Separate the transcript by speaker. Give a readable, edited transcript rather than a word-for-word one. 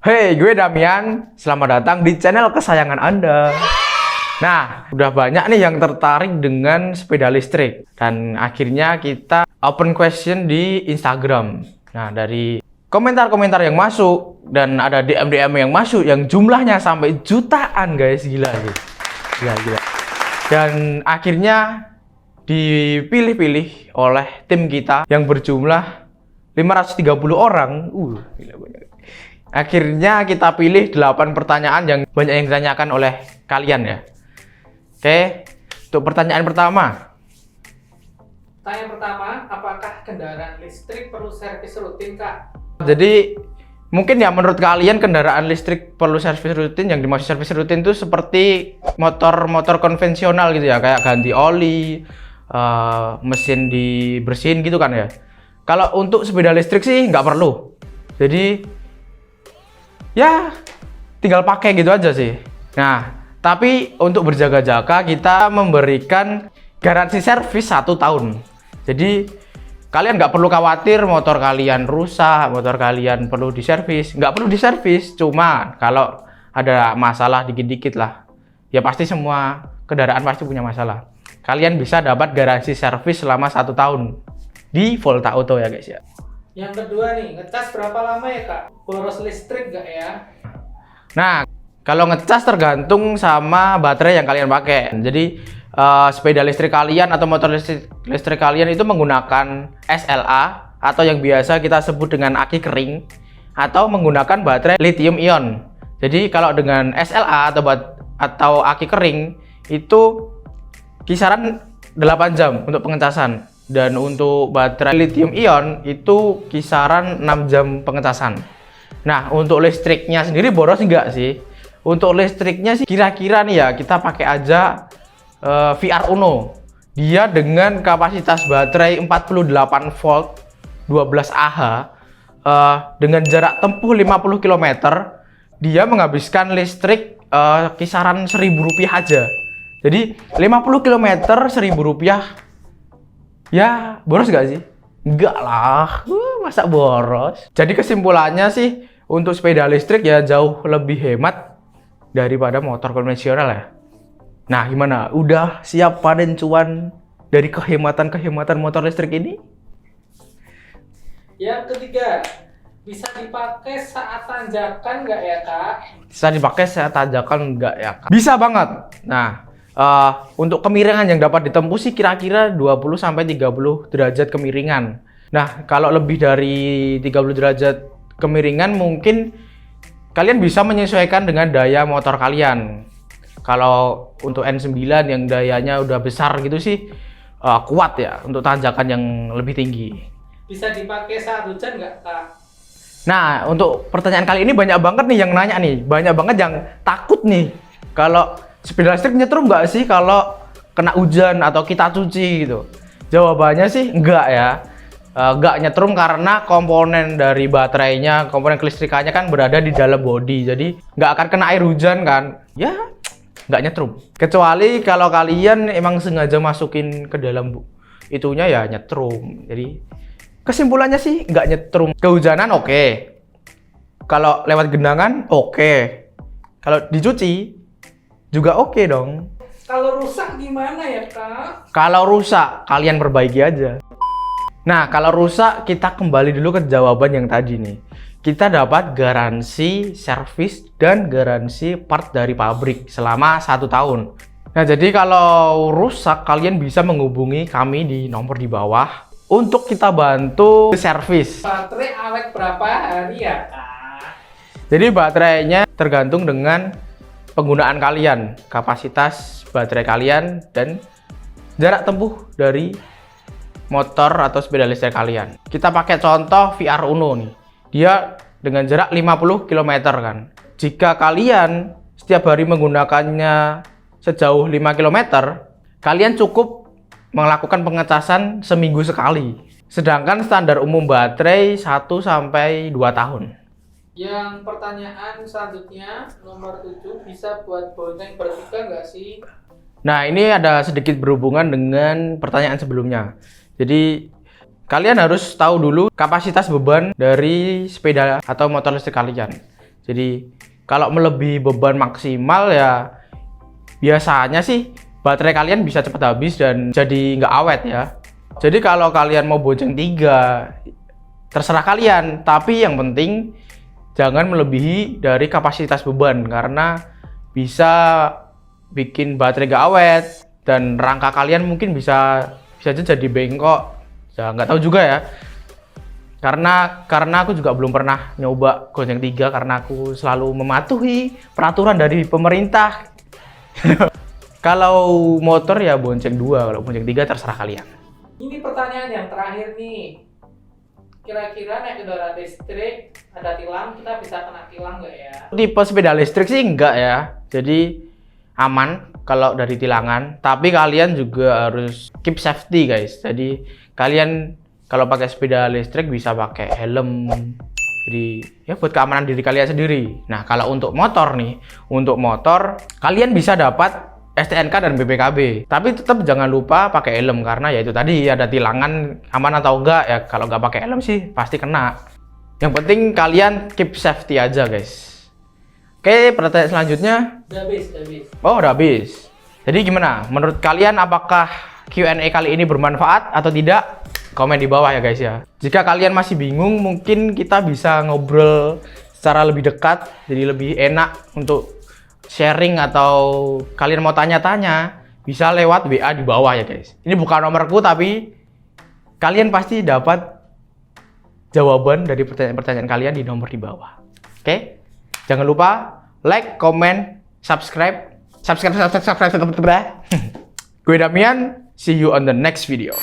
Speaker 1: Hey, gue Damian. Selamat datang di channel kesayangan Anda. Nah, udah banyak nih yang tertarik dengan sepeda listrik. Dan akhirnya kita open question di Instagram. Nah, dari komentar-komentar yang masuk dan ada DM-DM yang masuk yang jumlahnya sampai jutaan, guys. Gila, guys. Gila. Dan akhirnya dipilih-pilih oleh tim kita yang berjumlah 530 orang. Gila banyak. Akhirnya kita pilih 8 pertanyaan yang banyak yang ditanyakan oleh kalian ya. Oke, untuk pertanyaan pertama.
Speaker 2: Pertanyaan pertama, apakah kendaraan listrik perlu servis rutin, Kak?
Speaker 1: Jadi, mungkin ya menurut kalian kendaraan listrik perlu servis rutin. Yang dimaksud servis rutin itu seperti motor-motor konvensional gitu ya, kayak ganti oli, mesin dibersihin gitu kan ya. Kalau untuk sepeda listrik sih nggak perlu. Jadi ya tinggal pakai gitu aja sih. Nah, tapi untuk berjaga-jaga kita memberikan garansi servis 1 tahun. Jadi kalian nggak perlu khawatir motor kalian rusak, motor kalian perlu diservis. Nggak perlu diservis, cuma kalau ada masalah dikit-dikit lah, ya pasti semua kendaraan pasti punya masalah. Kalian bisa dapat garansi servis selama 1 tahun di Volta Auto ya guys ya.
Speaker 2: Yang kedua nih, ngecas berapa lama ya, Kak? Boros listrik nggak ya?
Speaker 1: Nah, kalau ngecas tergantung sama baterai yang kalian pakai. Jadi sepeda listrik kalian atau motor listrik kalian itu menggunakan SLA atau yang biasa kita sebut dengan aki kering atau menggunakan baterai lithium ion. Jadi kalau dengan SLA atau aki kering itu kisaran 8 jam untuk pengecasan. Dan untuk baterai lithium ion itu kisaran 6 jam pengecasan. Nah, untuk listriknya sendiri boros enggak sih? Untuk listriknya sih kira-kira nih ya, kita pakai aja VR Uno. Dia dengan kapasitas baterai 48 volt 12 Ah dengan jarak tempuh 50 km, dia menghabiskan listrik kisaran Rp1.000 aja. Jadi 50 km Rp1.000. Ya, boros gak sih? Enggak lah, masa boros? Jadi kesimpulannya sih, untuk sepeda listrik ya jauh lebih hemat daripada motor konvensional ya. Nah, gimana? Udah siap panen cuan dari kehematan-kehematan motor listrik ini?
Speaker 2: Yang ketiga, bisa dipakai saat tanjakan nggak ya, Kak?
Speaker 1: Bisa dipakai saat tanjakan enggak ya, Kak? Bisa banget. Nah, untuk kemiringan yang dapat ditempuh sih kira-kira 20-30 derajat kemiringan. Nah, kalau lebih dari 30 derajat kemiringan mungkin kalian bisa menyesuaikan dengan daya motor kalian. Kalau untuk N9 yang dayanya udah besar gitu sih kuat ya untuk tanjakan yang lebih tinggi.
Speaker 2: Bisa dipakai saat hujan nggak, Kak?
Speaker 1: Nah, untuk pertanyaan kali ini banyak banget nih yang nanya nih. Banyak banget yang takut nih kalau sepeda listrik nyetrum nggak sih kalau kena hujan atau kita cuci gitu? Jawabannya sih enggak ya. Enggak nyetrum karena komponen dari baterainya, komponen kelistrikannya kan berada di dalam bodi. Jadi nggak akan kena air hujan kan. Ya, nggak nyetrum. Kecuali kalau kalian emang sengaja masukin ke dalam itunya ya nyetrum. Jadi kesimpulannya sih nggak nyetrum. Kehujanan oke. Kalau lewat genangan oke. Kalau dicuci juga oke dong.
Speaker 2: Kalau rusak gimana ya, Kak?
Speaker 1: Kalau rusak, kalian perbaiki aja. Nah, kalau rusak, kita kembali dulu ke jawaban yang tadi nih. Kita dapat garansi servis dan garansi part dari pabrik selama 1 tahun. Nah, jadi kalau rusak, kalian bisa menghubungi kami di nomor di bawah untuk kita bantu servis.
Speaker 2: Baterai awet berapa hari ya, Kak?
Speaker 1: Jadi baterainya tergantung dengan penggunaan kalian, kapasitas baterai kalian, dan jarak tempuh dari motor atau sepeda listrik kalian. Kita pakai contoh VR Uno nih. Dia dengan jarak 50 km kan. Jika kalian setiap hari menggunakannya sejauh 5 km, kalian cukup melakukan pengecasan seminggu sekali. Sedangkan standar umum baterai 1-2 tahun.
Speaker 2: Yang pertanyaan selanjutnya, nomor 7, bisa buat bonceng bertiga nggak sih?
Speaker 1: Nah, ini ada sedikit berhubungan dengan pertanyaan sebelumnya. Jadi, kalian harus tahu dulu kapasitas beban dari sepeda atau motor listrik kalian. Jadi kalau melebihi beban maksimal ya biasanya sih baterai kalian bisa cepat habis dan jadi nggak awet ya. Jadi kalau kalian mau bonceng 3 terserah kalian, tapi yang penting jangan melebihi dari kapasitas beban karena bisa bikin baterai nggak awet dan rangka kalian mungkin bisa aja jadi bengkok. Ya nggak tahu juga ya. Karena aku juga belum pernah nyoba bonceng 3 karena aku selalu mematuhi peraturan dari pemerintah. Kalau motor ya bonceng 2, kalau bonceng 3 terserah kalian.
Speaker 2: Ini pertanyaan yang terakhir nih. Kira-kira naik kendaraan listrik ada tilang, kita bisa kena tilang nggak ya?
Speaker 1: Tipe sepeda listrik sih enggak ya. Jadi aman kalau dari tilangan, tapi kalian juga harus keep safety guys. Jadi kalian kalau pakai sepeda listrik bisa pakai helm. Jadi ya buat keamanan diri kalian sendiri. Nah, kalau untuk motor nih, untuk motor kalian bisa dapat STNK dan BPKB. Tapi tetap jangan lupa pakai helm karena ya itu tadi ada tilangan aman atau enggak ya. Kalau nggak pakai helm sih pasti kena. Yang penting kalian keep safety aja guys. Oke, pertanyaan selanjutnya.
Speaker 2: Udah habis.
Speaker 1: Oh, udah habis. Jadi gimana? Menurut kalian apakah Q&A kali ini bermanfaat atau tidak? Komen di bawah ya guys ya. Jika kalian masih bingung, mungkin kita bisa ngobrol secara lebih dekat, jadi lebih enak untuk sharing atau kalian mau tanya-tanya, bisa lewat WA di bawah ya guys. Ini bukan nomorku tapi kalian pasti dapat jawaban dari pertanyaan-pertanyaan kalian di nomor di bawah. Oke? Jangan lupa like, comment, subscribe. Gue Damian, see you on the next video.